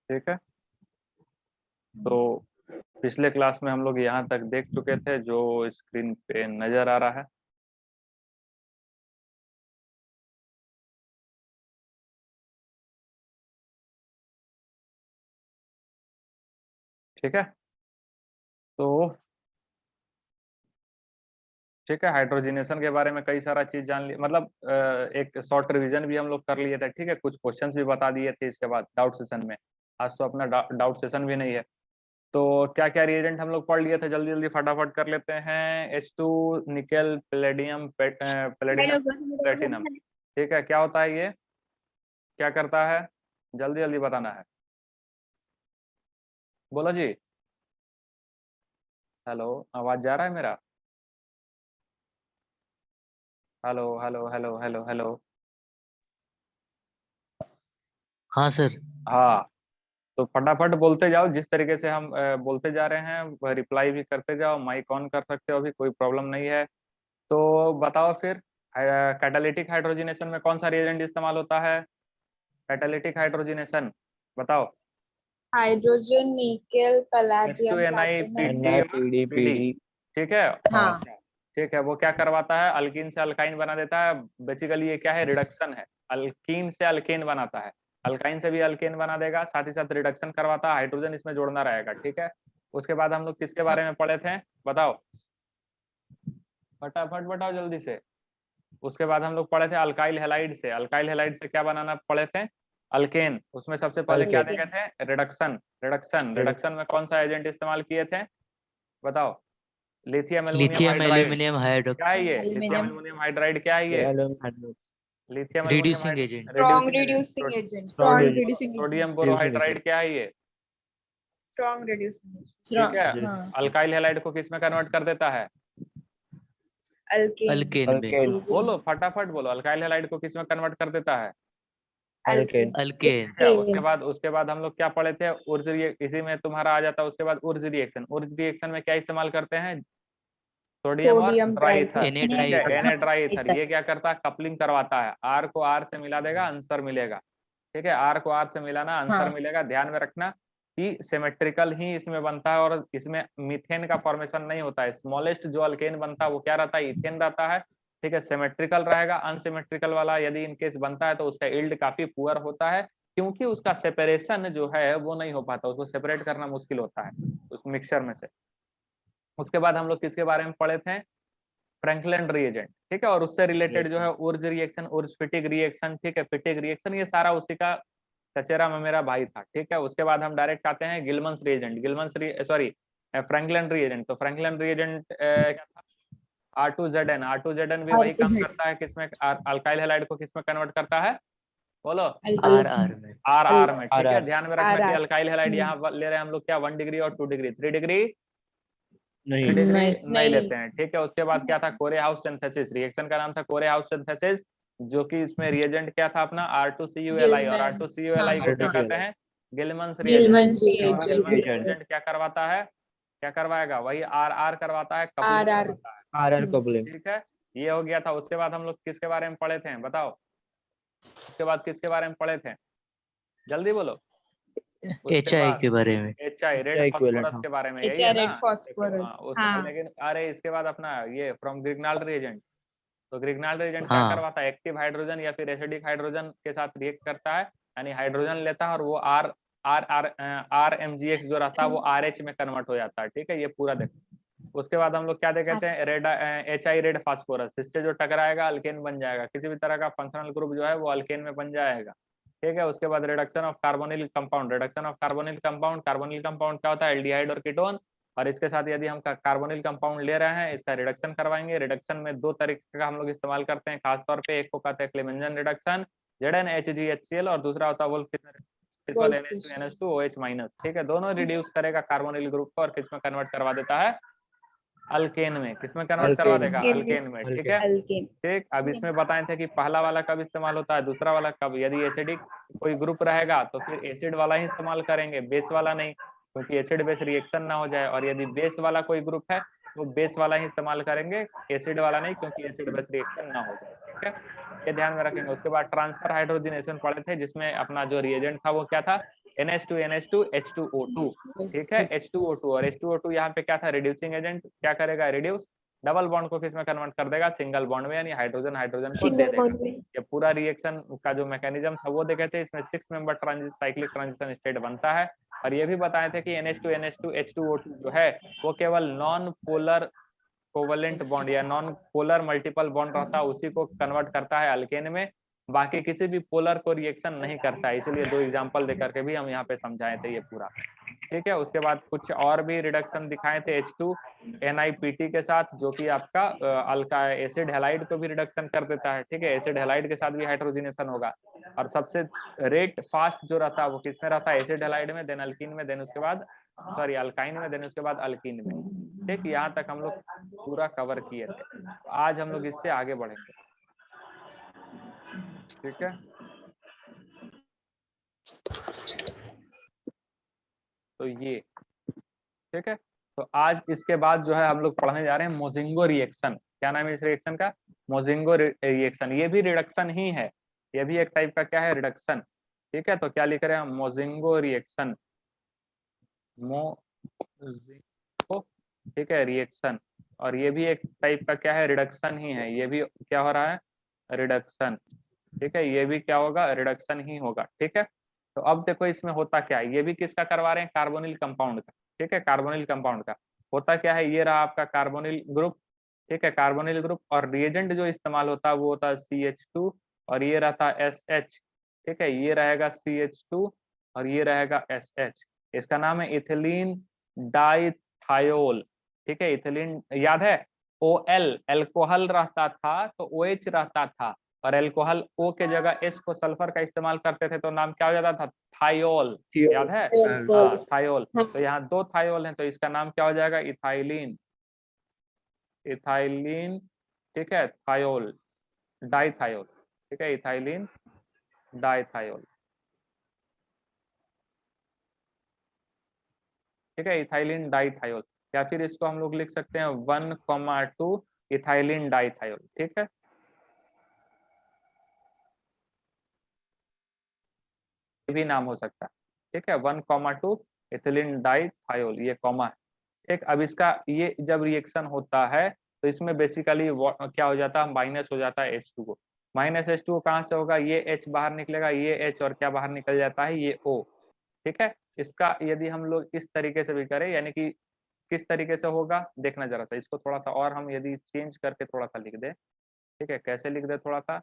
ठीक है, तो पिछले क्लास में हम लोग यहाँ तक देख चुके थे जो स्क्रीन पे नजर आ रहा है। ठीक है, तो ठीक है, हाइड्रोजनेशन के बारे में कई सारा चीज जान लिया, मतलब एक शॉर्ट रिवीजन भी हम लोग कर लिए थे। ठीक है, कुछ क्वेश्चंस भी बता दिए थे इसके बाद डाउट सेशन में। आज तो अपना डाउट सेशन भी नहीं है। तो क्या क्या रिएजेंट हम लोग पढ़ लिए थे, जल्दी जल्दी फटाफट कर लेते हैं। H2 nickel palladium palladium platinum. ठीक है, क्या होता है ये, क्या करता है, जल्दी जल्दी बताना है। बोलो जी। हेलो, आवाज जा रहा है मेरा? Hello hello hello hello hello. हाँ सर। हाँ, तो फटाफट बोलते जाओ, जिस तरीके से हम बोलते जा रहे हैं वह रिप्लाई भी करते जाओ। माइक ऑन कर सकते हो, अभी कोई प्रॉब्लम नहीं है। तो बताओ फिर, कैटालिटिक हाइड्रोजनेशन में कौन सा रिएजेंट इस्तेमाल होता है? कैटालिटिक हाइड्रोजनेशन बताओ। Hydrogen, nickel, palladium, H2Ni platinum. और PD। ठीक है, हाँ, ठीक है, वो क्या करवाता है, अल्कीन से अल्काइन बना देता है। बेसिकली ये क्या है, रिडक्शन है। अल्कीन से अल्केन बनाता है, अल्काइन से भी अल्केन बना देगा, साथ ही साथ रिडक्शन करवाता है, हाइड्रोजन इसमें जोड़ना रहेगा। ठीक है, उसके बाद हम लोग किसके बारे में पढ़े थे, बताओ फटाफट बताओ जल्दी से। उसके बाद हम लोग पढ़े थे अल्काइल हेलाइड से। अल्काइल हेलाइड से क्या बनाना पढ़े थे, अल्केन। उसमें सबसे पहले क्या देखे थे, रिडक्शन। रिडक्शन में कौन सा एजेंट इस्तेमाल किए थे, बताओ? Lithium aluminium lithium hydride. Aluminium hydro क्या है ये, लिथियम एल्युमिनियम हाइड्राइड क्या है ये? Lithium aluminium reducing agent. Strong reducing agent, strong reducing agent, sodium borohydride क्या है ये? स्ट्रॉन्ग रिड्यूसिंग ठीक है, हाँ, अल्काइल हैलाइड को किस में कन्वर्ट कर देता है? अल्केन, अल्केन में। बोलो फटाफट बोलो, अल्काइल हैलाइड को किस में कन्वर्ट कर देता है? Alkane, alkane. क्या, उसके बाद हम लोग क्या पढ़े थे, उर्ज इसी में तुम्हारा आ जाता है। उसके बाद उर्ज रिएक्शन। उर्ज रिएक्शन में क्या इस्तेमाल करते हैं, सोडियम और सोडियम ड्राई ईथर। Na ठीक है, ड्राई। Na dry ether. ये क्या करता है, कपलिंग करवाता है। आर को आर से मिला देगा, आंसर मिलेगा। ठीक है, आर को आर से मिलाना, आंसर मिलेगा। ध्यान में रखना कि सिमेट्रिकल ही इसमें बनता है, और इसमें मीथेन का फॉर्मेशन नहीं होता है। स्मॉलेस्ट जो अल्केन बनता है वो क्या रहता है, इथेन रहता है। ठीक है, सिमेट्रिकल रहेगा। अनसिमेट्रिकल वाला यदि इनकेस बनता है तो उसका इल्ड काफी पुअर होता है, क्योंकि उसका सेपरेशन जो है वो नहीं हो पाता, उसको सेपरेट करना मुश्किल होता है उस मिक्सचर में से। उसके बाद हम लोग किसके बारे में पढ़े थे, फ्रैंकलिन रिएजेंट। ठीक है, और उससे रिलेटेड जो है उर्ज रिएक्शन, उर्ज फिटिक रिएक्शन। ठीक है, फिटिक रिएक्शन ये सारा उसी का चचेरा में मेरा भाई था। ठीक है, उसके बाद हम डायरेक्ट आते हैं गिलमंस रिएजेंट। Sorry, Franklin reagent. तो फ्रैंकलिन रिएजेंट क्या था, R2ZN। R2ZN भी वही काम करता है, किसमें, अल्काइल हैलाइड को किसमें कन्वर्ट करता है, बोलो? आर आर में। आर में। ठीक है, ध्यान में रखना कि अल्काइल हैलाइड यहाँ ले रहे हैं हम लोग क्या, 1 डिग्री और 2 डिग्री, 3 डिग्री, 3 डिग्री नहीं लेते हैं। ठीक है, उसके बाद क्या था, कोरे हाउस सिंथेसिस। रिएक्शन का नाम था कोरे हाउस सिंथेसिस, जो कि इसमें रिएजेंट क्या था अपना, R2CuLi। और R2CuLi को क्या कहते हैं, गिलमंस रिएजेंट। गिलमंस रिएजेंट क्या करवाता है, क्या करवाएगा, वही आर आर करवाता है, कपलिंग करवाता है। R coupling. ठीक है, ये हो गया था। उसके बाद हम लोग किसके बारे में पढ़े थे, बताओ? उसके बाद किसके बारे में पढ़े थे, जल्दी बोलो? उसके HI बाद के बारे में। HI, रेड फास्फोरस के बारे में, यही है ना? लेकिन अरे इसके बाद अपना ये फ्रॉम ग्रिग्नाल्ड रिएजेंट। तो ग्रिग्नाल्ड रिएजेंट क्या हाँ। करवाता है, एक्टिव हाइड्रोजन या फिर एसिडिक हाइड्रोजन के साथ रिएक्ट करता है, यानी हाइड्रोजन लेता है और वो R R R R MgX जो रहता है वो RH में कन्वर्ट हो जाता है। ठीक है, ये पूरा देखो। उसके बाद हम लोग क्या कहते हैं, रेड HI, रेड फास्फोरस। इससे जो टकराएगा अल्केन बन जाएगा, किसी भी तरह का फंक्शनल ग्रुप जो है वो अल्केन में बन जाएगा। ठीक है, उसके बाद reduction of carbonyl compound. Reduction of carbonyl compound, carbonyl compound क्या होता है, एल्डिहाइड और कीटोन। और इसके साथ यदि हम कार्बोनिल कंपाउंड ले रहे हैं, इसका रिडक्शन करवाएंगे। रिडक्शन में 2 तरीके का हम लोग इस्तेमाल करते हैं खासतौर पे, एक को कहते हैं क्लेमेंजन रिडक्शन, ZnHgHCl, और दूसरा होता है वोल्फ NH2OH-। ठीक है, दोनों रिड्यूस करेगा कार्बोनिल ग्रुप को और किसमें कन्वर्ट करवा देता है, अल्केन में। किसमें कन्वर्ट करवा देगा, अल्केन में। ठीक है, ठीक। अब इसमें बताए थे कि पहला वाला कब इस्तेमाल होता है, दूसरा वाला कब। यदि एसिडिक कोई ग्रुप रहेगा तो फिर एसिड वाला ही इस्तेमाल करेंगे, बेस वाला नहीं, क्योंकि एसिड बेस रिएक्शन ना हो जाए। और यदि बेस वाला कोई ग्रुप है तो बेस वाला ही इस्तेमाल करेंगे, एसिड वाला नहीं, क्योंकि एसिड बेस रिएक्शन ना हो जाए। ठीक है, ये ध्यान में रखेंगे। उसके बाद ट्रांसफर हाइड्रोजनेशन पढ़े थे, जिसमें अपना जो रिएजेंट था वो क्या था, NH2 NH2 H2O2, ठीक है, H2O2, और H2O2 यहाँ पे क्या था, रिड्यूसिंग एजेंट, क्या करेगा, रिड्यूस, डबल बॉन्ड को किस में कन्वर्ट कर देगा, सिंगल बॉन्ड में, यानी हाइड्रोजन हाइड्रोजन को दे देगा। ये पूरा रिएक्शन का जो मैकेनिज्म था वो देखे थे, इसमें 6 मेंबर साइक्लिक ट्रांजिशन स्टेट बनता है, और ये भी बताए थे कि NH2 NH2 H2O2 जो है वो केवल नॉन पोलर कोवलेंट बॉन्ड या नॉन पोलर मल्टीपल बॉन्ड रहता है उसी को कन्वर्ट करता है अल्केन में, बाकी किसी भी पोलर को रिएक्शन नहीं करता है, इसीलिए 2 एग्जांपल देकर के भी हम यहाँ पे समझाए थे ये पूरा, ठीक है। उसके बाद कुछ और भी रिडक्शन दिखाए थे H2 NiPT के साथ, जो कि आपका अल्का एसिड हैलाइड को भी रिडक्शन कर देता है, ठीक है, एसिड हैलाइड के साथ भी हाइड्रोजनेशन होगा, और सबसे रेट फास्ट जो रहता है वो किसमें रहता है, एसिड हैलाइड में, देन अल्कीन में, देन उसके बाद सॉरी अल्काइन में, देन उसके बाद अल्कीन में, ठीक। यहाँ तक हम लोग पूरा कवर किए थे, आज हम लोग इससे आगे बढ़ेंगे, ठीक है। तो ये ठीक है, तो आज इसके बाद जो है हम लोग पढ़ने जा रहे हैं मोजिंगो रिएक्शन। क्या नाम है इस रिएक्शन का, मोजिंगो रिएक्शन। ये भी रिडक्शन ही है, ये भी एक टाइप का क्या है, रिडक्शन, ठीक है। तो क्या लिख रहे हैं, मोजिंगो रिएक्शन, मोजिंगो, ठीक है, रिएक्शन, और ये भी एक टाइप का क्या है, रिडक्शन ही है, ये भी क्या हो रहा है, रिडक्शन, ठीक है, ये भी क्या होगा, रिडक्शन ही होगा, ठीक है। तो अब देखो इसमें होता क्या है, ये भी किसका करवा रहे हैं, कार्बोनिल कंपाउंड का, ठीक है, कार्बोनिल कंपाउंड का। होता क्या है, ये रहा आपका कार्बोनिल ग्रुप, ठीक है, कार्बोनिल ग्रुप, और रिएजेंट जो इस्तेमाल होता है वो होता है CH2, और ये रहता है SH, ठीक है, ये रहेगा CH2 और ये रहेगा SH। इसका नाम है इथिलीन डाइथायोल, ठीक है, इथिलीन, याद है OL एल्कोहल रहता था तो OH रहता था, और एल्कोहल O के जगह S को सल्फर का इस्तेमाल करते थे तो नाम क्या हो जाता था, थायोल, याद है, हाँ थायोल। तो यहाँ 2 थायोल हैं तो इसका नाम क्या हो जाएगा, इथाइलिन, इथाइलिन, ठीक है, थायोल, डाइथायोल, ठीक है, इथाइलिन डाइथायोल, ठीक है, इथाइलिन डाइथायोल, या फिर इसको हम लोग लिख सकते हैं 1,2 इथाइलिन डाइथायोल, ठीक है। भी नाम हो सकता है, ठीक है, 1,2 इथिलीन डाइथायोल, ये कॉमा है, ठीक। अब इसका ये जब रिएक्शन होता है तो इसमें बेसिकली क्या हो जाता है, माइनस हो जाता है H2 को, माइनस H2 कहाँ से होगा, ये H बाहर निकलेगा, ये H, और क्या बाहर निकल जाता है, ये O, ठीक है। इसका यदि हम लोग इस तरीके से भी करें, यानी कि किस तरीके से होगा देखना जरा सा, इसको थोड़ा सा और हम यदि चेंज करके थोड़ा सा लिख दे, ठीक है, कैसे लिख दे, थोड़ा सा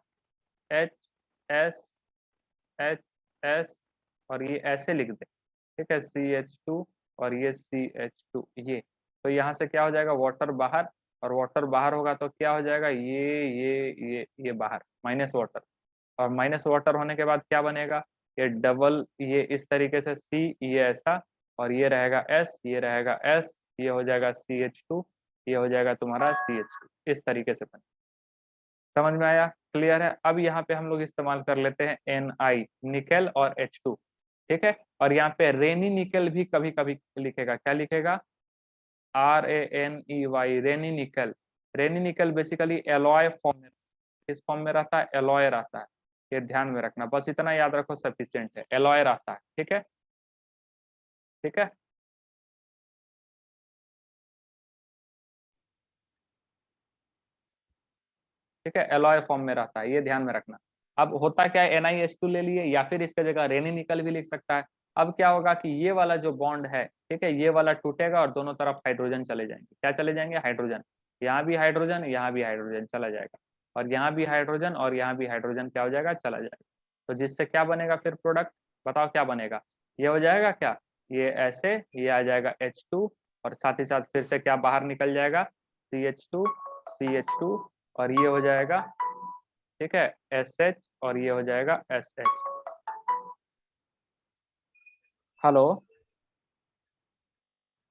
HS और ये ऐसे लिख दे, ठीक है, CH2 और ये CH2, ये तो यहाँ से क्या हो जाएगा, वाटर बाहर, और वाटर बाहर होगा तो क्या हो जाएगा, ये बाहर, माइनस वाटर, और माइनस वाटर होने के बाद क्या बनेगा, ये डबल, ये इस तरीके से C, ये ऐसा, और ये रहेगा S, ये रहेगा S, ये हो जाएगा CH2, ये हो जाएगा तुम्हारा CH2, इस तरीके से बने। समझ में आया, क्लियर है। अब यहाँ पे हम लोग इस्तेमाल कर लेते हैं Ni, निकेल और H2, ठीक है, और यहाँ पे रेनी निकेल भी कभी कभी लिखेगा, क्या लिखेगा, RANEY, रेनी निकेल। रेनी निकेल बेसिकली एलॉय फॉर्म में, किस फॉर्म में रहता है, एलॉय रहता है, ये ध्यान में रखना, बस इतना याद रखो सफिशिएंट है, एलॉय रहता है, ठीक है, ठीक है। ठीक है, एलॉय फॉर्म में रहता है, ये ध्यान में रखना। अब होता क्या है, NiH2 ले लिए, या फिर इसके जगह रेनी निकल भी लिख सकता है। अब क्या होगा कि ये वाला जो बॉन्ड है, ठीक है, ये वाला टूटेगा और दोनों तरफ हाइड्रोजन चले जाएंगे, क्या चले जाएंगे, हाइड्रोजन, यहाँ भी हाइड्रोजन, यहाँ भी हाइड्रोजन चला जाएगा, और यहाँ भी हाइड्रोजन और यहाँ भी हाइड्रोजन क्या हो जाएगा, चला जाएगा। तो जिससे क्या बनेगा फिर प्रोडक्ट, बताओ क्या बनेगा, ये हो जाएगा क्या, ये ऐसे, ये आ जाएगा H2, और साथ ही साथ फिर से क्या बाहर निकल जाएगा, CH2 CH2, और ये हो जाएगा, ठीक है, SH, और ये हो जाएगा SH। हेलो,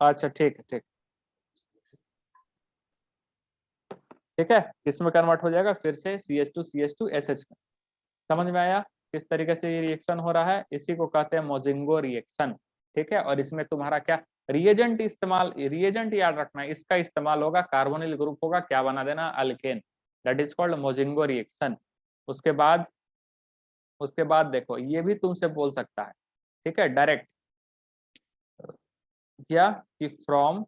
अच्छा ठीक है, ठीक, ठीक है, इसमें कन्वर्ट हो जाएगा फिर से CH2 CH2 SH। समझ में आया किस तरीके से ये रिएक्शन हो रहा है, इसी को कहते हैं मोजिंगो रिएक्शन, ठीक है। और इसमें तुम्हारा क्या रिएजेंट इस्तेमाल, रिएजेंट याद रखना है, इसका इस्तेमाल होगा, कार्बोनिल ग्रुप होगा, क्या बना देना, alkane, that is called Mozingo reaction. उसके बाद देखो ये भी तुमसे बोल सकता है ठीक है, डायरेक्ट क्या कि from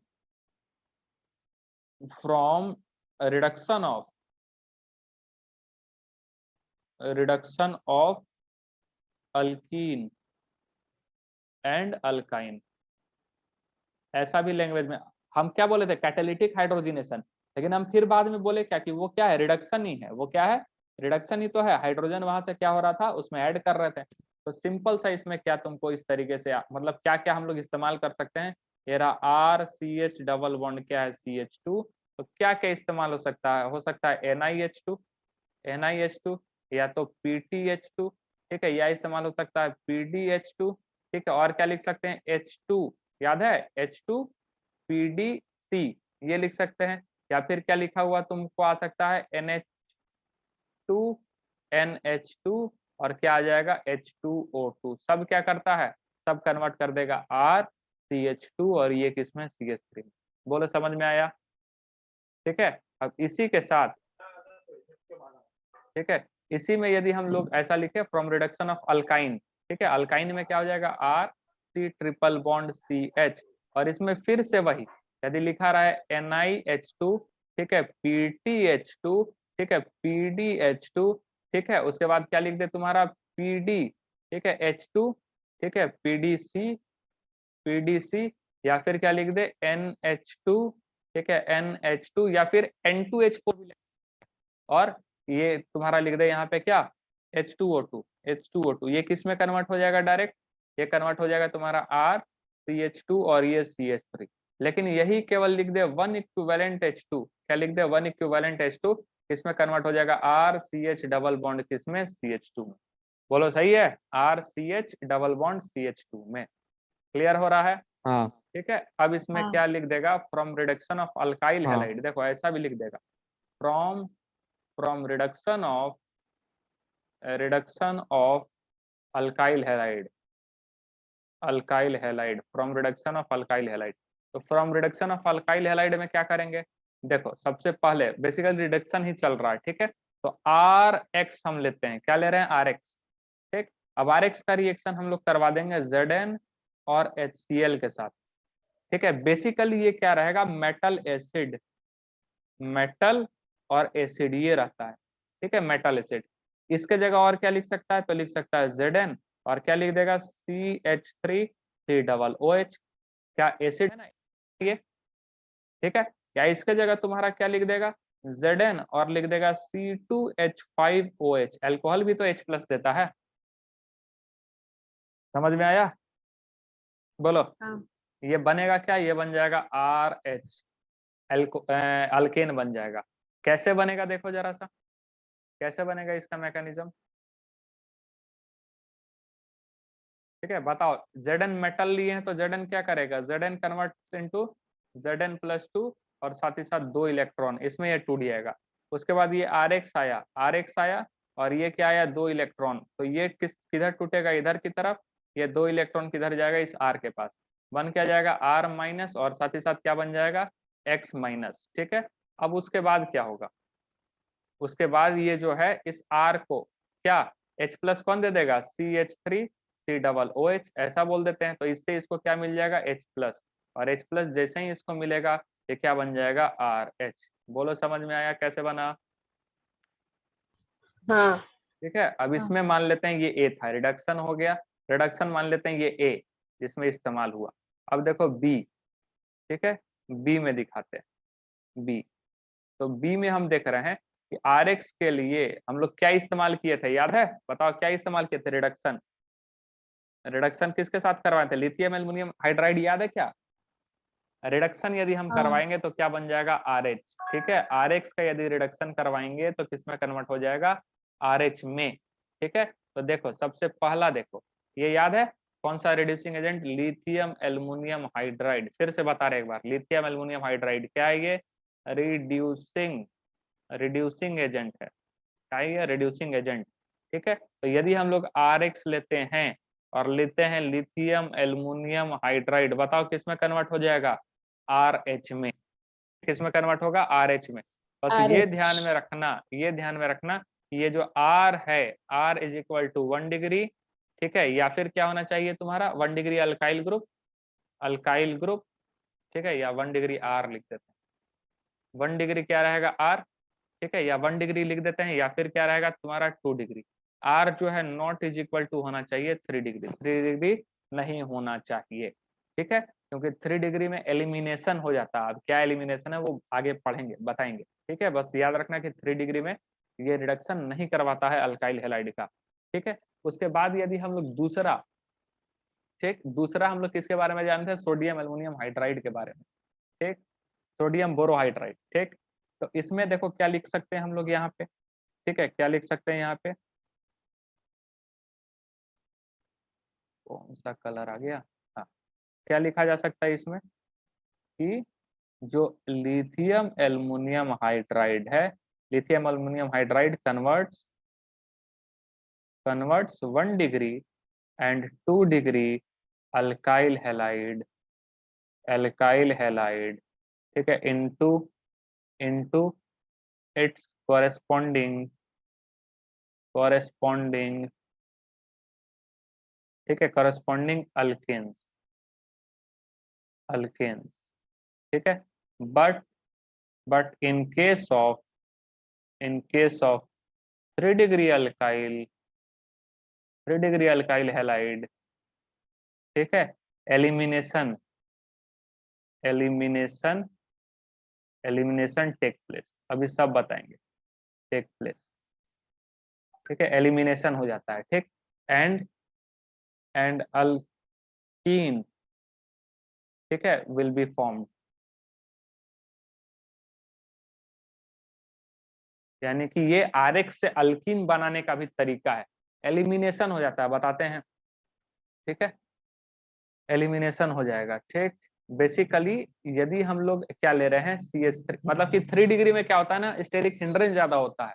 reduction of alkyne and alkyne. ऐसा भी लैंग्वेज में हम क्या बोले थे, कैटालिटिक हाइड्रोजिनेशन, लेकिन हम फिर बाद में बोले क्या कि वो क्या है, रिडक्शन ही है। वो क्या है, रिडक्शन ही तो है। हाइड्रोजन वहां से क्या हो रहा था, उसमें ऐड कर रहे थे। तो सिंपल सा इसमें क्या तुमको इस तरीके से मतलब क्या क्या हम लोग इस्तेमाल कर सकते हैं। ये रहा RCH डबल बॉन्ड क्या है CH2, तो क्या क्या इस्तेमाल हो सकता है, NiH2 या तो PTH2, ठीक है, या इस्तेमाल हो सकता है PDH2, ठीक है, और क्या लिख सकते हैं H2, याद है H2PDC, ये लिख सकते हैं। या फिर क्या लिखा हुआ तुमको आ सकता है NH2NH2 और क्या आ जाएगा H2O2। सब क्या करता है, सब कन्वर्ट कर देगा RCH2 और ये किसमें CH3। बोलो समझ में आया, ठीक है। अब इसी के साथ, ठीक है, इसी में यदि हम लोग ऐसा लिखे फ्रॉम रिडक्शन ऑफ अल्काइन, ठीक है, अल्काइन में क्या हो जाएगा RC ट्रिपल बॉन्ड CH, और इसमें फिर से वही यदि लिखा रहा है NiH2, ठीक है, PTH2, ठीक है, PDH2, ठीक है, उसके बाद क्या लिख दे तुम्हारा PD, ठीक है, H2, ठीक है, PDC, या फिर क्या लिख दे NH2, ठीक है, NH2, या फिर N2H4 भी, और ये तुम्हारा लिख दे यहाँ पे क्या H2O2, ये किस में कन्वर्ट हो जाएगा डायरेक्ट, ये कन्वर्ट हो जाएगा तुम्हारा RCH2 और ये CH3। लेकिन यही केवल लिख दे वन इक्विवेलेंट H2, क्या लिख दे वन इक्विवेलेंट H2, किसमें कन्वर्ट हो जाएगा RCH डबल बॉन्ड किसमें CH2 में। बोलो सही है, RCH डबल बॉन्ड CH2 में। क्लियर हो रहा है, हाँ ठीक है। अब इसमें हाँ। क्या लिख देगा फ्रॉम रिडक्शन ऑफ अल्काइल हाँ। हैलाइड, देखो ऐसा भी लिख देगा from reduction of alkyl halide, from reduction of alkyl halide. तो from reduction of alkyl halide में क्या करेंगे, देखो सबसे पहले बेसिकली रिडक्शन ही चल रहा है, ठीक है, तो RX हम लेते हैं, क्या ले रहे हैं RX, ठीक। अब RX का रिएक्शन हम लोग करवा देंगे Zn और HCl के साथ, ठीक है। बेसिकली ये क्या रहेगा, मेटल और एसिड ये रहता है, ठीक है, मेटल एसिड। इसके जगह और क्या लिख सकता है, तो लिख सकता है Zn और क्या लिख देगा CH3COOH, क्या एसिड है ना ये, ठीक है। या इसके जगह तुम्हारा क्या लिख देगा Zn और लिख देगा C2H5OH, अल्कोहल भी तो H+ देता है, समझ में आया, बोलो। हाँ। ये बनेगा क्या, ये बन जाएगा RH, अल्केन बन जाएगा। कैसे बनेगा देखो जरा सा, कैसे बनेगा इसका मैकेनिज्म, ठीक है, बताओ। Zn मेटल लिए हैं तो Zn क्या करेगा, Zn कन्वर्ट्स इनटू Zn+2 और साथ ही साथ 2 इलेक्ट्रॉन, इसमें ये टूट जाएगा। उसके बाद ये RX आया और ये क्या आया 2 इलेक्ट्रॉन, तो ये किधर टूटेगा, इधर की तरफ, ये 2 इलेक्ट्रॉन किधर जाएगा इस R के पास, बन क्या जाएगा R- और साथ ही साथ क्या बन जाएगा X-, ठीक है। अब उसके बाद क्या होगा, उसके बाद ये जो है इस R को क्या H+ कौन दे देगा CH3COOH, ऐसा बोल देते हैं। तो इससे इसको क्या मिल जाएगा H+, और H+ जैसे ही इसको मिलेगा ये क्या बन जाएगा RH। बोलो समझ में आया कैसे बना, हाँ। ठीक है। अब इसमें मान लेते हैं ये A था, रिडक्शन हो गया, रिडक्शन मान लेते हैं ये A जिसमें इस्तेमाल हुआ। अब देखो B, ठीक है, B में दिखाते हैं B। तो B में हम देख रहे हैं कि RX के लिए हम लोग क्या इस्तेमाल किए थे, याद है, बताओ क्या इस्तेमाल किए थे, रिडक्शन। रिडक्शन किसके साथ करवाए थे, लिथियम एल्युमिनियम हाइड्राइड, याद है क्या। रिडक्शन यदि हम करवाएंगे तो क्या बन जाएगा RH, ठीक है। RX का यदि रिडक्शन करवाएंगे तो किसमें कन्वर्ट हो जाएगा RH में, ठीक है। तो देखो सबसे पहला देखो, ये याद है कौन सा reducing agent, lithium aluminium hydride. फिर से बता रहे एक बार, लिथियम एल्युमिनियम हाइड्राइड क्या है ये, रिड्यूसिंग एजेंट है, क्या है ये, रिड्यूसिंग एजेंट, ठीक है। तो यदि हम लोग RX लेते हैं और लेते हैं लिथियम एल्युमिनियम हाइड्राइड, बताओ किस में कन्वर्ट हो जाएगा RH में, किस में कन्वर्ट होगा RH में। बस ये ध्यान में रखना, ये ध्यान में रखना कि ये जो R है, R = 1 डिग्री ठीक है, या फिर क्या होना चाहिए तुम्हारा 1 डिग्री अल्काइल ग्रुप, ठीक है, या 1 डिग्री आर लिख देते हैं। 1 डिग्री क्या रहेगा आर, ठीक है, या 1 डिग्री लिख देते हैं, या फिर क्या रहेगा तुम्हारा 2 डिग्री। आर जो है नॉट इज इक्वल टू होना चाहिए 3 डिग्री, 3 डिग्री नहीं होना चाहिए, ठीक है, क्योंकि 3 डिग्री में एलिमिनेशन हो जाता है। अब क्या एलिमिनेशन है वो आगे पढ़ेंगे, बताएंगे, ठीक है, बस याद रखना कि 3 डिग्री में ये रिडक्शन नहीं करवाता है अल्काइल हैलाइड का, ठीक है। उसके बाद यदि हम लोग दूसरा, ठीक, दूसरा हम लोग किसके बारे में जानते हैं, सोडियम एल्युमिनियम हाइड्राइड के बारे में, ठीक, सोडियम बोरोहाइड्राइड, ठीक। तो इसमें देखो क्या लिख सकते हैं हम लोग यहाँ पे, ठीक है, क्या लिख सकते हैं यहाँ पे, कौन सा कलर आ गया, हाँ, क्या लिखा जा सकता है इसमें कि जो लिथियम एल्युमिनियम हाइड्राइड है, lithium aluminium hydride converts 1 degree and 2 degree alkyl halide, ठीक है, इनटू इट्स कॉरेस्पॉन्डिंग, ठीक है, कॉरेस्पॉन्डिंग अल्केन्स, ठीक है। But in case of 3 degree alkyl halide, ठीक है, एलिमिनेशन टेक प्लेस, अभी सब बताएंगे, टेक प्लेस, ठीक है, एलिमिनेशन हो जाता है, ठीक, एंड अल्कीन, ठीक है, विल बी फॉर्म्ड, यानी कि ये आरएक्स से अल्कीन बनाने का भी तरीका है, एलिमिनेशन हो जाता है, बताते हैं, ठीक है, एलिमिनेशन हो जाएगा, ठीक। बेसिकली यदि हम लोग क्या ले रहे हैं CH3, मतलब कि 3 डिग्री में क्या होता है ना, स्टेरिक हिंड्रेंस ज्यादा होता है,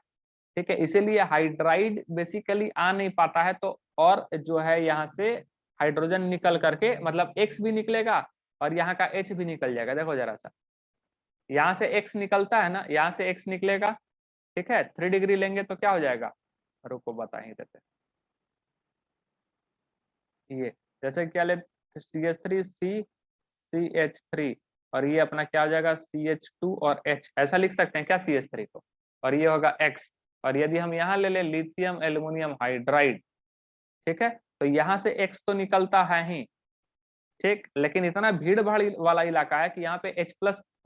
ठीक है, इसीलिए हाइड्राइड बेसिकली आ नहीं पाता है, तो और जो है यहाँ से हाइड्रोजन निकल करके, मतलब X भी निकलेगा और यहाँ का H भी निकल जाएगा। देखो जरा सा, यहाँ से X निकलता है ना, यहाँ से X निकलेगा, ठीक है, 3 डिग्री लेंगे तो क्या हो जाएगा, रुको बता ही देते, ये जैसे क्या ले CH3 CH3 और ये अपना क्या हो जाएगा CH2 और H, ऐसा लिख सकते हैं क्या CH3 को, और ये होगा X, और यदि हम यहाँ ले ले लिथियम एल्युमिनियम हाइड्राइड, ठीक है, तो यहाँ से X तो निकलता है ही, ठीक, लेकिन इतना भीड़ भाड़ वाला इलाका है कि यहाँ पे H+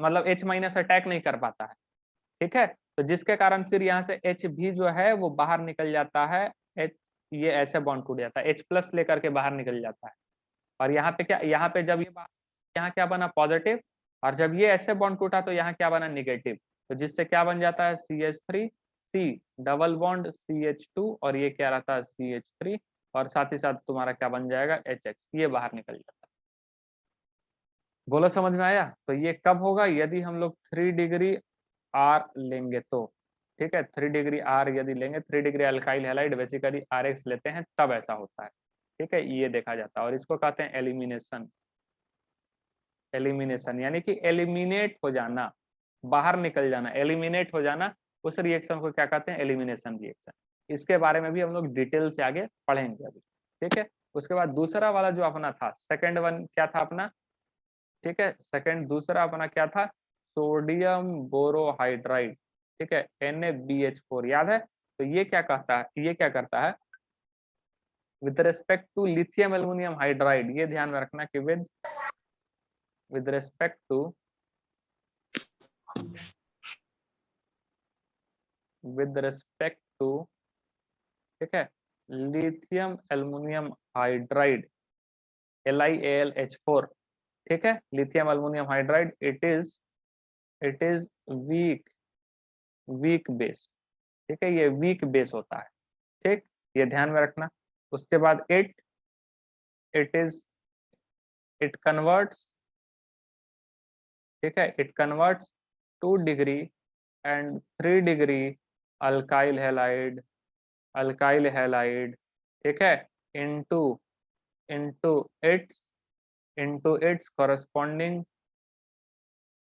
मतलब H- अटैक नहीं कर पाता है, ठीक है, तो जिसके कारण फिर यहाँ से H भी जो है वो बाहर निकल जाता है, H ये ऐसे बॉन्ड टूट जाता है, H+ लेकर के बाहर निकल जाता है, और यहाँ पे क्या, यहाँ पे जब ये यहाँ क्या बना पॉजिटिव, और जब ये ऐसे बॉन्ड टूटा तो यहाँ क्या बना निगेटिव, तो जिससे क्या बन जाता है CH3 C double bond CH2 और ये क्या रहता है CH3, और साथ ही साथ तुम्हारा क्या बन जाएगा HX, ये बाहर निकल जाता है। बोलो समझ में आया। तो ये कब होगा, यदि हम लोग 3 डिग्री आर लेंगे तो, ठीक है, 3 डिग्री आर यदि लेंगे, 3 degree alkyl halide basically RX लेते हैं, तब ऐसा होता है, ठीक है, ये देखा जाता है, और इसको कहते हैं एलिमिनेशन, यानी कि एलिमिनेट हो जाना, बाहर निकल जाना, एलिमिनेट हो जाना, उस रिएक्शन को क्या कहते हैं एलिमिनेशन रिएक्शन। इसके बारे में भी हम लोग डिटेल से आगे पढ़ेंगे अभी, ठीक है। उसके बाद दूसरा वाला जो अपना था, सेकंड वन क्या था अपना, ठीक है, सेकंड दूसरा अपना क्या था, सोडियम बोरोहाइड्राइड, ठीक है, NaBH4 याद है। तो ये क्या कहता है, ये क्या करता है with respect to lithium aluminium hydride, ये ध्यान में रखना कि with respect to ठीक है लिथियम एल्युमिनियम हाइड्राइड LiAlH4, ठीक है, lithium aluminium hydride it is weak base, ठीक है, ये वीक बेस होता है, ठीक, ये ध्यान में रखना। उसके बाद इट कन्वर्ट्स, ठीक है, it converts 2 degree and 3 degree alkyl halide, ठीक है, into into its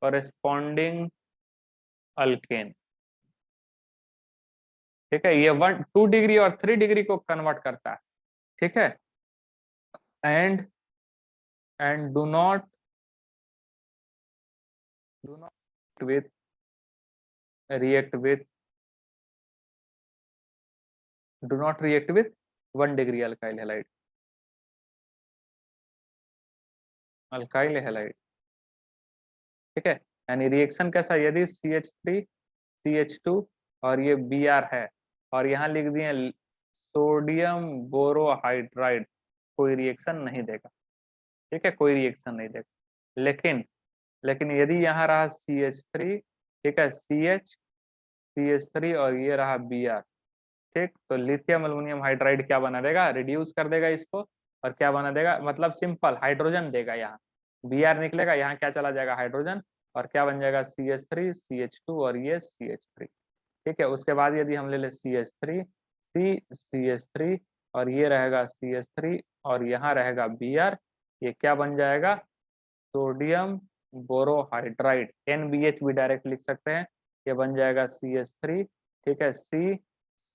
corresponding alkane, ठीक है, ये 2 डिग्री और 3 डिग्री को कन्वर्ट करता है, ठीक है, and do not with react with do not react with 1 degree alkyl halide ठीक है। यानी रिएक्शन कैसा, यदि CH3 CH2 और ये Br है और यहाँ लिख दिए सोडियम बोरोहाइड्राइड, कोई रिएक्शन नहीं देगा, ठीक है, कोई रिएक्शन नहीं देगा। लेकिन यदि यहाँ रहा CH3, ठीक है, CH3 और ये रहा Br, ठीक, तो लिथियम एल्युमिनियम हाइड्राइड क्या बना देगा, रिड्यूस कर देगा इसको, और क्या बना देगा, मतलब सिंपल हाइड्रोजन देगा, यहाँ Br निकलेगा, यहाँ क्या चला जाएगा, हाइड्रोजन, और क्या बन जाएगा CH3 CH2 और ये CH3, ठीक है। उसके बाद यदि हम ले ले CH3 CH3 और ये रहेगा CH3 और यहाँ रहेगा Br, ये क्या बन जाएगा, सोडियम बोरोहाइड्राइड, NBH भी डायरेक्ट लिख सकते हैं, ये बन जाएगा CH3, ठीक है,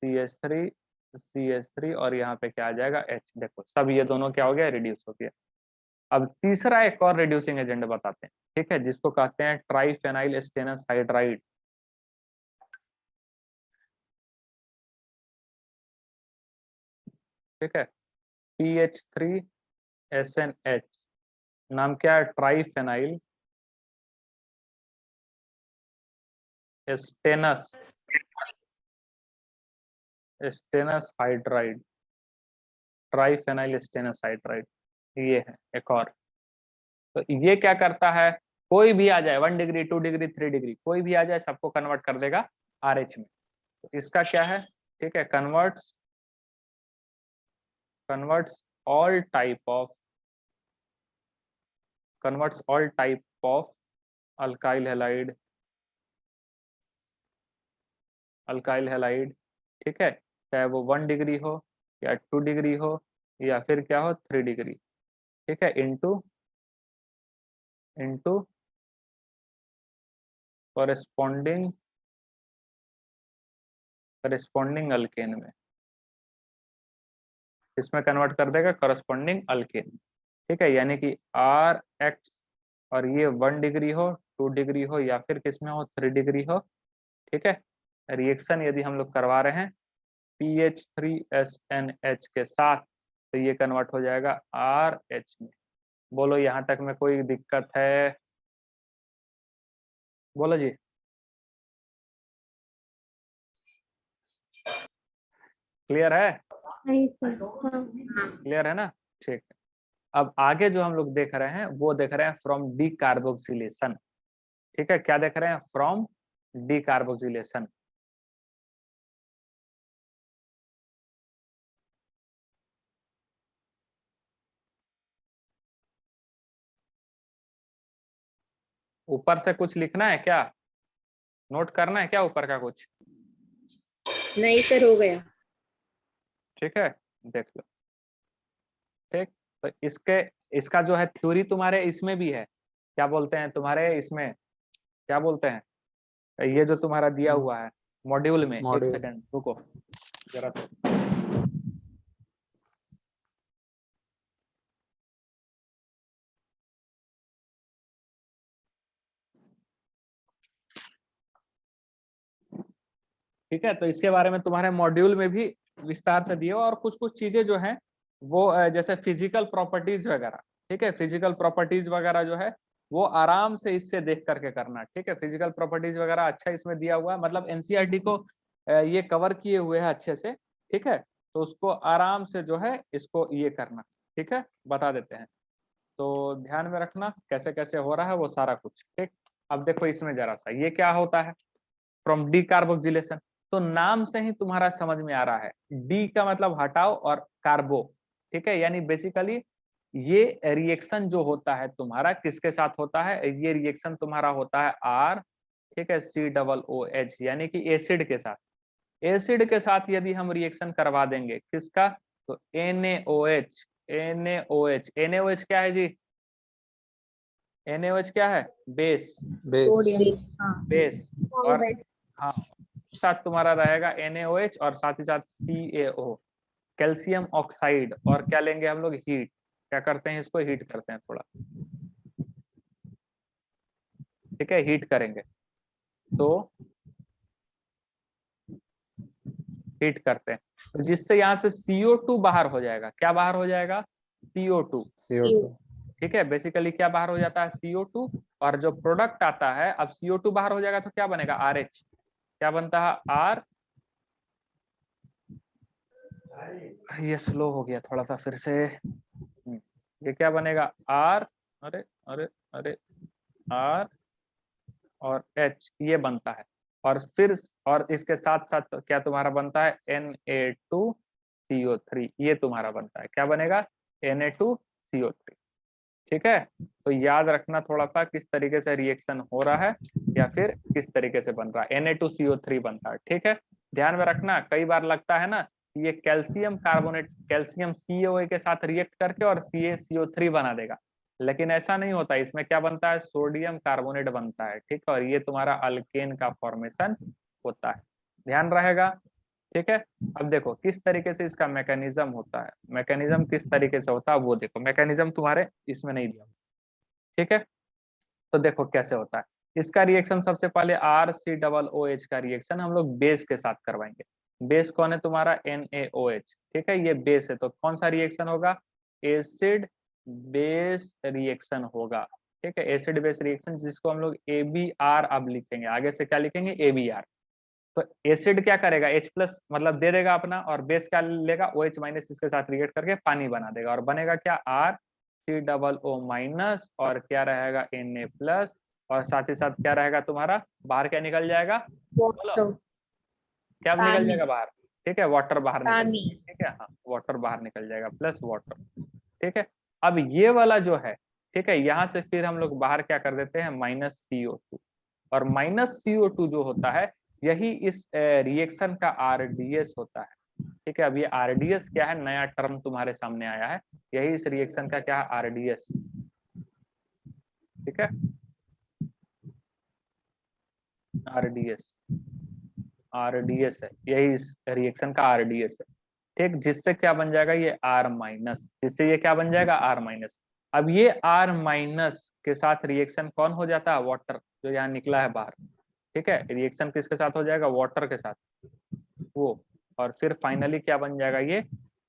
CH3 और यहाँ पे क्या आ जाएगा H। देखो सब ये दोनों क्या हो गया, रिड्यूस हो गया। अब तीसरा एक और रिड्यूसिंग एजेंट बताते हैं, ठीक है, जिसको कहते हैं ट्राइफेनाइल स्टेनस हाइड्राइड। ठीक है, PH3SNH, नाम क्या है, ट्राइफेनाइल स्टेनस हाइड्राइड, ट्राइफेनाइल स्टेनस हाइड्राइड, ये है एक और। तो ये क्या करता है, कोई भी आ जाए 1 डिग्री 2 डिग्री 3 डिग्री कोई भी आ जाए, सबको कन्वर्ट कर देगा RH में। तो इसका क्या है, ठीक है, converts all type of alkyl halide, ठीक है, चाहे वो 1 डिग्री हो या 2 डिग्री हो या फिर क्या हो 3 डिग्री, ठीक है, इनटू कॉरेस्पॉन्डिंग अल्केन में, इसमें कन्वर्ट कर देगा कॉरेस्पॉन्डिंग अल्केन, ठीक है। यानी कि RH और ये 1 डिग्री हो 2 डिग्री हो या फिर किसमें हो 3 डिग्री हो, ठीक है, रिएक्शन यदि हम लोग करवा रहे हैं PH3SNH के साथ, तो ये कन्वर्ट हो जाएगा RH में। बोलो यहाँ तक में कोई दिक्कत है, बोलो जी। क्लियर है, क्लियर है ना, ठीक है। अब आगे जो हम लोग देख रहे हैं वो देख रहे हैं फ्रॉम डीकार्बोक्सिलेशन, ठीक है, क्या देख रहे हैं, फ्रॉम डीकार्बोक्सिलेशन। ऊपर से कुछ लिखना है क्या, नोट करना है क्या ऊपर का कुछ, नहीं सर, हो गया। ठीक है, देख लो, ठीक। तो इसका जो है थ्योरी तुम्हारे इसमें भी है, क्या बोलते हैं तुम्हारे इसमें, क्या बोलते हैं, ये जो तुम्हारा दिया हुआ है मॉड्यूल में, एक सेकंड रुको जरा सा, ठीक है। तो इसके बारे में तुम्हारे मॉड्यूल में भी विस्तार से दिए, और कुछ कुछ चीजें जो है वो जैसे फिजिकल प्रॉपर्टीज वगैरह, ठीक है, फिजिकल प्रॉपर्टीज वगैरह जो है वो आराम से इससे देख करके करना, ठीक है, फिजिकल प्रॉपर्टीज वगैरह अच्छा इसमें दिया हुआ है, मतलब NCERT को ये कवर किए हुए है अच्छे से, ठीक है, तो उसको आराम से जो है इसको ये करना, ठीक है, बता देते हैं, तो ध्यान में रखना कैसे कैसे हो रहा है वो सारा कुछ, ठीक। अब देखो इसमें जरा सा ये क्या होता है, फ्रॉम डीकार्बोक्सिलेशन, तो नाम से ही तुम्हारा समझ में आ रहा है, डी का मतलब हटाओ और कार्बो, ठीक है, यानी बेसिकली ये रिएक्शन जो होता है तुम्हारा किसके साथ होता है, ये रिएक्शन तुम्हारा होता है R, ठीक है, COOH, यानी कि एसिड के साथ, एसिड के साथ यदि हम रिएक्शन करवा देंगे किसका, तो NaOH क्या है जी, NaOH क्या है, बेस, और हाँ साथ तुम्हारा रहेगा NaOH और साथ ही साथ CaO, कैल्शियम ऑक्साइड, और क्या लेंगे हम लोग, हीट, क्या करते हैं, इसको हीट करते हैं थोड़ा, ठीक है, हीट करेंगे तो हीट करते हैं तो जिससे यहाँ से CO2 बाहर हो जाएगा। क्या बाहर हो जाएगा? CO2। CO2 ठीक है, बेसिकली क्या बाहर हो जाता है? CO2। और जो प्रोडक्ट आता है, अब CO2 बाहर हो जाएगा तो क्या बनेगा? RH। क्या बनता है? R, ये स्लो हो गया थोड़ा सा, फिर से। ये क्या बनेगा? R, अरे अरे अरे, R और H, ये बनता है। और फिर और इसके साथ साथ क्या तुम्हारा बनता है? Na2CO3, ये तुम्हारा बनता है। क्या बनेगा? Na2CO3। ठीक है, तो याद रखना थोड़ा सा किस तरीके से रिएक्शन हो रहा है या फिर किस तरीके से बन रहा है। Na2CO3 बनता है। ठीक है, ध्यान में रखना, कई बार लगता है ना कि ये कैल्शियम कार्बोनेट, कैल्शियम CaOH के साथ रिएक्ट करके और CaCO3 बना देगा, लेकिन ऐसा नहीं होता। इसमें क्या बनता है? सोडियम कार्बोनेट बनता है। ठीक है, और ये तुम्हारा अल्केन का फॉर्मेशन होता है, ध्यान रहेगा। ठीक है, अब देखो किस तरीके से इसका मैकेनिज्म होता है। मैकेनिज्म किस तरीके से होता है वो देखो, मैकेनिज्म तुम्हारे इसमें नहीं दिया। ठीक है, तो देखो कैसे होता है इसका रिएक्शन। सबसे पहले RCOOH का रिएक्शन हम लोग बेस के साथ करवाएंगे। बेस कौन है तुम्हारा? NaOH। ठीक है, ये बेस है, तो कौन सा रिएक्शन होगा? एसिड बेस रिएक्शन होगा। ठीक है, एसिड बेस रिएक्शन, जिसको हम लोग ABR अब लिखेंगे, आगे से क्या लिखेंगे? ABR। तो एसिड क्या करेगा? H+ मतलब दे देगा अपना, और बेस क्या लेगा? OH- इसके साथ रिएक्ट करके पानी बना देगा, और बनेगा क्या? RCOO- और क्या रहेगा? Na+, और साथ ही साथ क्या रहेगा तुम्हारा? बाहर क्या निकल जाएगा? बोलो, वाटर, क्या निकल पानी, जाएगा बाहर? ठीक है, वाटर बाहर निकल पानी। जाएगा। ठीक है, हाँ, वाटर बाहर निकल जाएगा, प्लस वाटर। ठीक है, अब ये वाला जो है, ठीक है, यहाँ से फिर हम लोग बाहर क्या कर देते हैं? -CO2। और -CO2 जो होता है, यही इस रिएक्शन का RDS होता है। ठीक है, अब ये RDS क्या है? नया टर्म तुम्हारे सामने आया है, यही इस रिएक्शन का क्या है? RDS। ठीक है, RDS, RDS है, यही इस रिएक्शन का RDS है। ठीक, जिससे क्या बन जाएगा? ये R-, जिससे ये क्या बन जाएगा? R-। अब ये R- के साथ रिएक्शन कौन हो जाता है? वाटर, जो यहाँ निकला है बाहर। ठीक है, रिएक्शन किसके साथ हो जाएगा? वाटर के साथ, वो। और फिर फाइनली क्या बन जाएगा? ये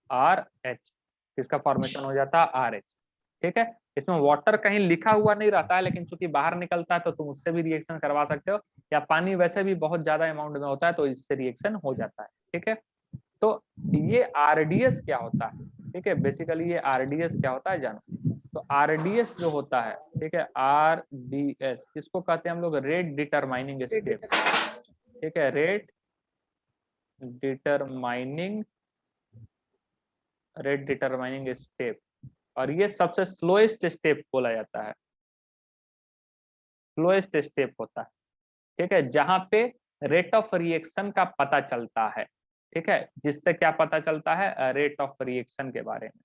RH, इसका फॉर्मेशन हो जाता है RH। ठीक है, इसमें वाटर कहीं लिखा हुआ नहीं रहता है, लेकिन चूंकि बाहर निकलता है तो तुम उससे भी रिएक्शन करवा सकते हो, या पानी वैसे भी बहुत ज्यादा अमाउंट में होता है तो इससे रिएक्शन हो जाता है। ठीक है, तो ये RDS क्या होता है? ठीक है, बेसिकली ये RDS क्या होता है जानो। तो RDS जो होता है, ठीक है, RDS इसको कहते हैं हम लोग रेट डिटरमाइनिंग स्टेप। ठीक है, rate determining, rate determining step, और ये सबसे स्लोएस्ट स्टेप बोला जाता है, स्लोएस्ट स्टेप होता है। ठीक है, जहां पे रेट ऑफ रिएक्शन का पता चलता है। ठीक है, जिससे क्या पता चलता है? रेट ऑफ रिएक्शन के बारे में।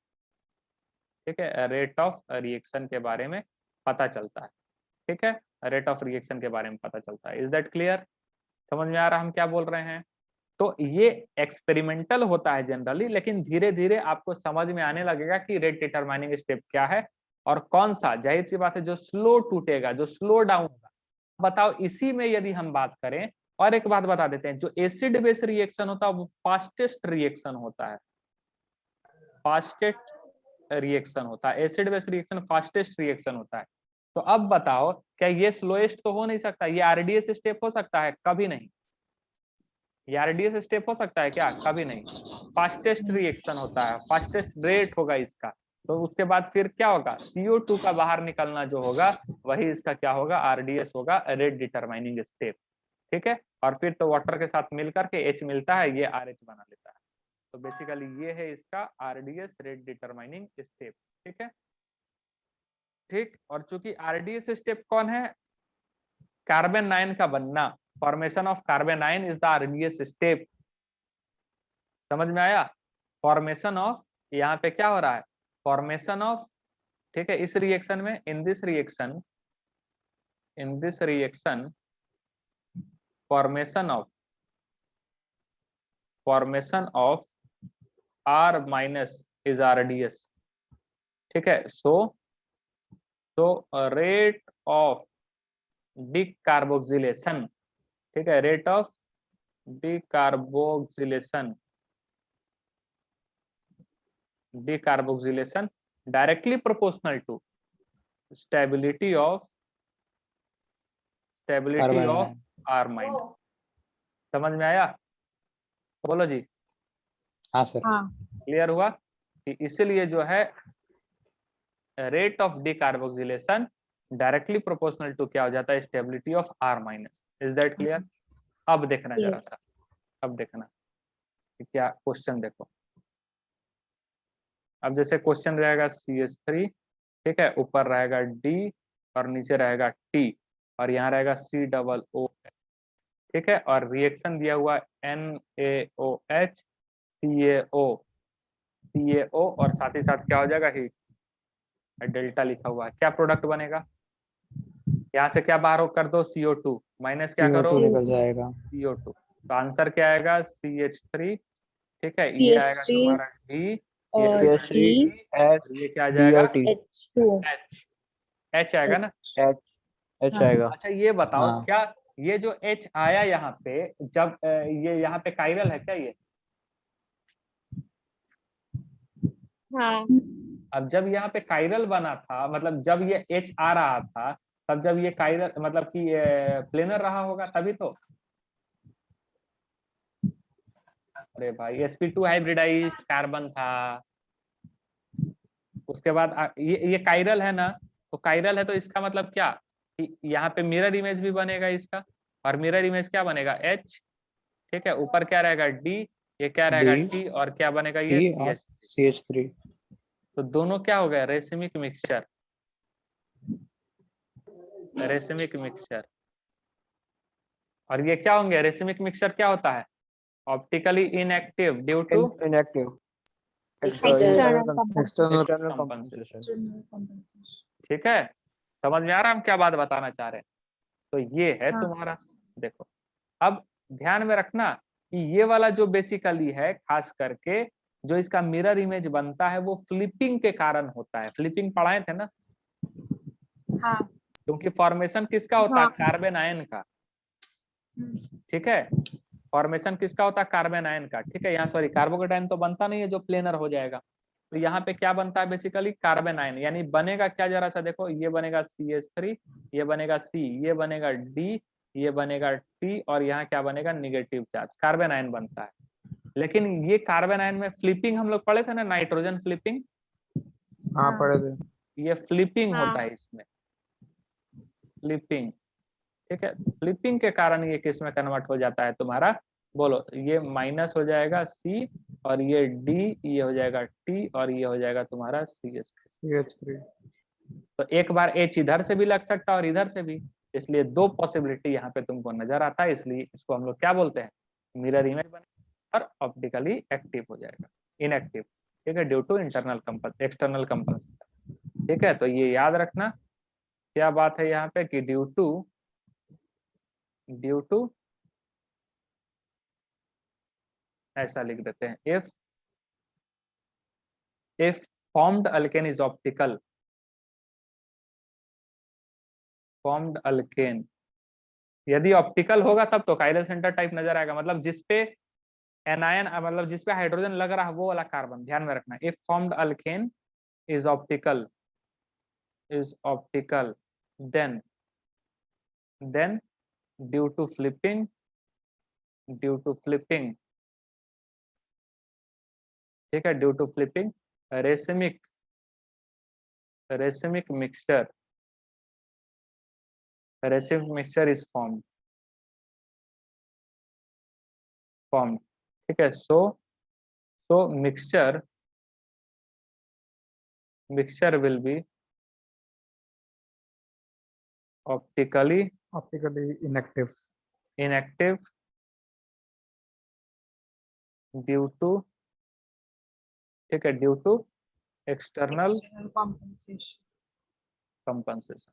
ठीक है, रेट ऑफ रिएक्शन के बारे में पता चलता है। ठीक है, रेट ऑफ रिएक्शन के बारे में पता चलता है। Is that clear? समझ में आ रहा हम क्या बोल रहे हैं? तो ये एक्सपेरिमेंटल होता है जनरली, लेकिन धीरे धीरे आपको समझ में आने लगेगा कि रेट डिटरमाइनिंग स्टेप क्या है और कौन सा, जाहिर सी बात है, जो स्लो टूटेगा, जो स्लो डाउन होगा। बताओ, इसी में यदि हम बात करें, और एक बात बता देते हैं, जो एसिड बेस रिएक्शन होता है वो फास्टेस्ट रिएक्शन होता है, फास्टेस्ट रिएक्शन होता है। Acid base reaction fastest reaction होता है। तो अब बताओ, क्या ये स्लोएस्ट तो हो नहीं सकता? ये RDS स्टेप हो सकता है? कभी नहीं। ये RDS स्टेप हो सकता है क्या? कभी नहीं। फास्टेस्ट रिएक्शन होता है, फास्टेस्ट रेट होगा इसका। तो उसके बाद फिर क्या होगा? CO2 का बाहर निकलना जो होगा, वही इसका क्या होगा? RDS होगा, रेट डिटरमाइनिंग स्टेप। ठीक है, और फिर तो वाटर के साथ मिलकर के H मिलता है, ये RH बना लेता है। तो बेसिकली ये है इसका RDS, रेट डिटरमाइनिंग स्टेप। ठीक है, ठीक। और चूंकि RDS स्टेप कौन है? कार्बन आयन का बनना, formation of carbon ion is the RDS step. समझ में आया? फॉर्मेशन ऑफ, यहाँ पे क्या हो रहा है? फॉर्मेशन ऑफ, ठीक है, इस रिएक्शन में, in this reaction, in this reaction, formation of, formation of R- is RDS। ठीक है। सो रेट ऑफ डिकार्बोक्सिलेशन, ठीक है, rate of decarboxylation directly proportional to stability of R minus. समझ में आया? बोलो जी। हाँ सर। क्लियर हुआ कि इसीलिए जो है rate of decarboxylation directly proportional to क्या हो जाता है, stability of R minus. Is that clear? अब देखना जरा सा, अब देखना कि क्या क्वेश्चन देखो। अब जैसे क्वेश्चन रहेगा CH3, ठीक है, ऊपर रहेगा D और नीचे रहेगा T और यहाँ रहेगा COO, ठीक है, और रिएक्शन दिया हुआ NaOH CaO और साथ ही साथ क्या हो जाएगा, हीट, डेल्टा लिखा हुआ है। क्या प्रोडक्ट बनेगा? यहाँ से क्या बाहर कर दो, CO2 माइनस क्या करो, निकल जाएगा CO2। तो आंसर क्या आएगा, CH3, ठीक है, ये आएगा तुम्हारा D, और ये क्या आ जाएगा, H2 H आएगा ना। H आएगा। अच्छा ये बताओ, हाँ। क्या ये जो H आया यहाँ पे, जब ये यहाँ पे कायरल है क्या ये? हाँ अब जब यहाँ पे कायरल बना था, मतलब जब ये H आ रहा था, तब जब ये कायरल मतलब कि प्लेनर रहा होगा तभी तो। अरे भाई sp2 हाइब्रिडाइज्ड कार्बन था, उसके बाद ये कायरल है ना, तो कायरल है तो इसका मतलब क्या कि यहाँ पे मिरर इमेज भी बनेगा इसका, और मिरर इमेज क्या बनेगा, H, ठीक है, ऊपर क्या रहेगा D, ये क्या रहेगा D, T, और क्या बनेगा ये CH3। तो दोनों क्या हो गया, रेसिमिक मिक्सचर, रेसिमिक मिक्सचर। और ये क्या होंगे, रेसिमिक मिक्सचर क्या होता है, optically inactive due to inactive external compensation. ठीक है, समझ में आ रहा है हम क्या बात बताना चाह रहे हैं? तो ये है हाँ। तुम्हारा, देखो अब ध्यान में रखना कि ये वाला जो बेसिकली है, खास करके जो इसका मिरर इमेज बनता है वो फ्लिपिंग के कारण होता है। फ्लिपिंग पढ़ाए थे ना, हाँ क्योंकि फॉर्मेशन किसका होता है, हाँ। कार्बन आयन का, ठीक है, फॉर्मेशन किसका होता है, कार्बन आयन का, ठीक है। यहाँ सॉरी कार्बोकेटाइन तो बनता नहीं है जो प्लेनर हो जाएगा, तो यहाँ पे क्या बनता है बेसिकली, कार्बन आयन। यानी बनेगा क्या, जरा सा देखो, ये बनेगा CH3, ये बनेगा C, ये बनेगा D, ये बनेगा T, और यहाँ क्या बनेगा, निगेटिव चार्ज, कार्बन आयन बनता है। लेकिन ये कार्बन आयन में फ्लिपिंग हम लोग पढ़े थे ना, नाइट्रोजन फ्लिपिंग, हाँ पढ़े थे। ये फ्लिपिंग हाँ। होता है इसमें, फ्लिपिंग, ठीक है। फ्लिपिंग के कारण ये किस में कन्वर्ट हो जाता है तुम्हारा, बोलो, ये माइनस हो जाएगा C, और ये D, ये हो जाएगा T, और ये हो जाएगा तुम्हारा CH3। तो एक बार H इधर से भी लग सकता है और इधर से भी, इसलिए दो पॉसिबिलिटी यहाँ पे तुमको नजर आता है, इसलिए इसको हम लोग क्या बोलते हैं, मिरर इमेज बनेगा और ऑप्टिकली एक्टिव हो जाएगा, इनएक्टिव, ठीक है, ड्यू टू एक्सटर्नल कंपनसेशन, ठीक है। तो ये याद रखना क्या बात है यहाँ पे कि ड्यू टू ऐसा लिख देते हैं, if formed alkane is optical, formed alkane यदि ऑप्टिकल होगा तब तो कायरल सेंटर टाइप नजर आएगा, मतलब जिसपे एनायन, मतलब जिसपे हाइड्रोजन लग रहा है वो वाला कार्बन, ध्यान में रखना। if formed alkane is optical then due to flipping ठीक है, due to flipping racemic mixture is formed, ठीक है। so mixture will be optically inactive due to, ठीक है, ड्यू टू एक्सटर्नल कंपनसेशन,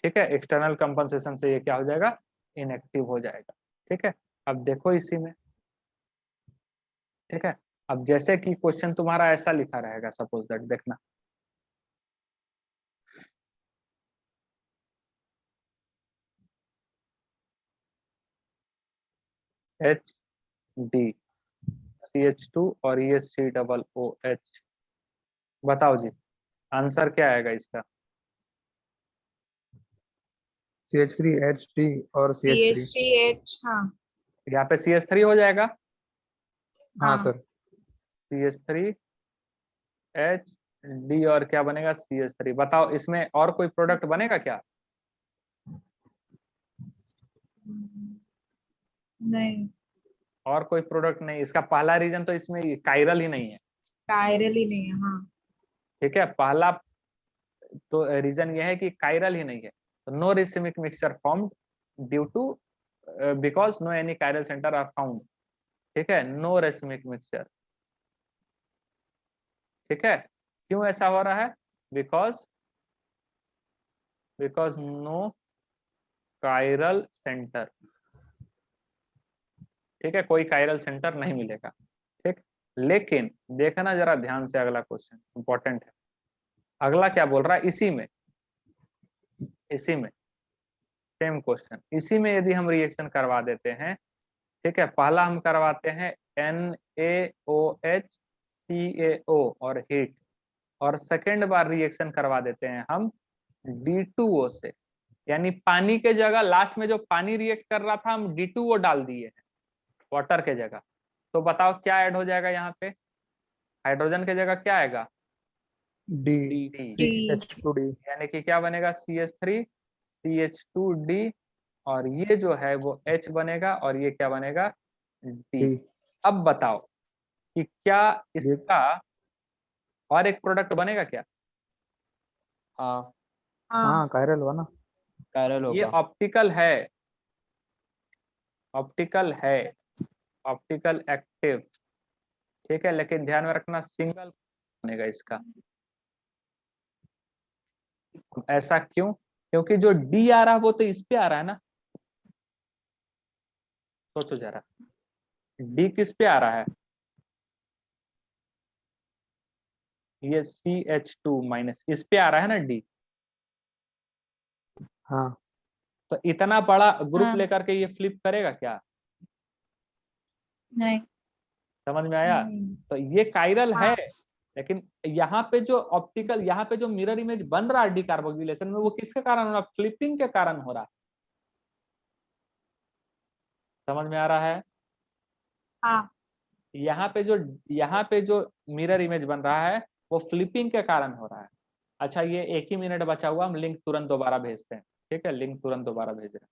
ठीक है, एक्सटर्नल कंपनसेशन से ये क्या हो जाएगा, इनएक्टिव हो जाएगा, ठीक है। अब देखो इसी में, ठीक है, अब जैसे कि क्वेश्चन तुम्हारा ऐसा लिखा रहेगा, सपोज दैट, देखना एच डी CH2 और ये COOH, बताओ जी आंसर क्या आएगा इसका? CH3HT और CH3। CH3H, हाँ यहाँ पे CH3 हो जाएगा, हाँ हाँ सर। CH3HD और क्या बनेगा CH3। बताओ इसमें और कोई प्रोडक्ट बनेगा क्या? नहीं, और कोई प्रोडक्ट नहीं। इसका पहला रीजन तो इसमें कायरल ही नहीं है, कायरल ही नहीं है। हाँ ठीक है। पहला तो रीजन ये है कि कायरल ही नहीं है। तो no racemic mixture formed due to because no any chiral center are found, ठीक है। नो रेसिमिक मिक्सचर, ठीक है। क्यों ऐसा हो रहा है? बिकॉज नो कायरल सेंटर, ठीक है, कोई कायरल सेंटर नहीं मिलेगा, ठीक। लेकिन देखना जरा ध्यान से, अगला क्वेश्चन इंपॉर्टेंट है। अगला क्या बोल रहा है? इसी में सेम क्वेश्चन, इसी में यदि हम रिएक्शन करवा देते हैं, ठीक है। पहला हम करवाते हैं NaOH CaO और हीट, और सेकेंड बार रिएक्शन करवा देते हैं हम D2O से, यानी पानी के जगह लास्ट में जो पानी रिएक्ट कर रहा था हम D2O डाल दिए हैं वाटर के जगह। तो बताओ क्या ऐड हो जाएगा यहाँ पे? हाइड्रोजन के जगह क्या आएगा? D D, CH2D। यानी कि क्या बनेगा? CH3 CH2D, और ये जो है वो H बनेगा, और ये क्या बनेगा? D। D। अब बताओ कि क्या ये इसका और एक प्रोडक्ट बनेगा क्या? हाँ हाँ हाँ कायरल हुआ ना। कायरल ये होगा। ऑप्टिकल है, ऑप्टिकल है, ऑप्टिकल एक्टिव, ठीक है। लेकिन ध्यान में रखना सिंगल बनेगा इसका। ऐसा क्यों? क्योंकि जो डी आ रहा है वो तो इस पे आ रहा है ना। सोचो जरा, डी किस पे आ रहा है? ये CH2- इस पे आ रहा है ना डी। हाँ तो इतना बड़ा ग्रुप हाँ। लेकर के ये फ्लिप करेगा क्या? नहीं समझ में आया? नहीं। तो ये कायरल है, हाँ लेकिन यहाँ पे जो ऑप्टिकल, यहाँ पे जो मिरर इमेज बन रहा है डिकार्बोक्सिलेशन में, वो किसके कारण हो रहा है? फ्लिपिंग के कारण हो रहा है। समझ में आ रहा है? हाँ यहाँ पे जो मिरर इमेज बन रहा है वो फ्लिपिंग के कारण हो रहा है। अच्छा, ये 1 ही मिनट बचा हुआ, हम लिंक तुरंत दोबारा भेजते हैं, ठीक है। लिंक तुरंत दोबारा भेज रहे हैं।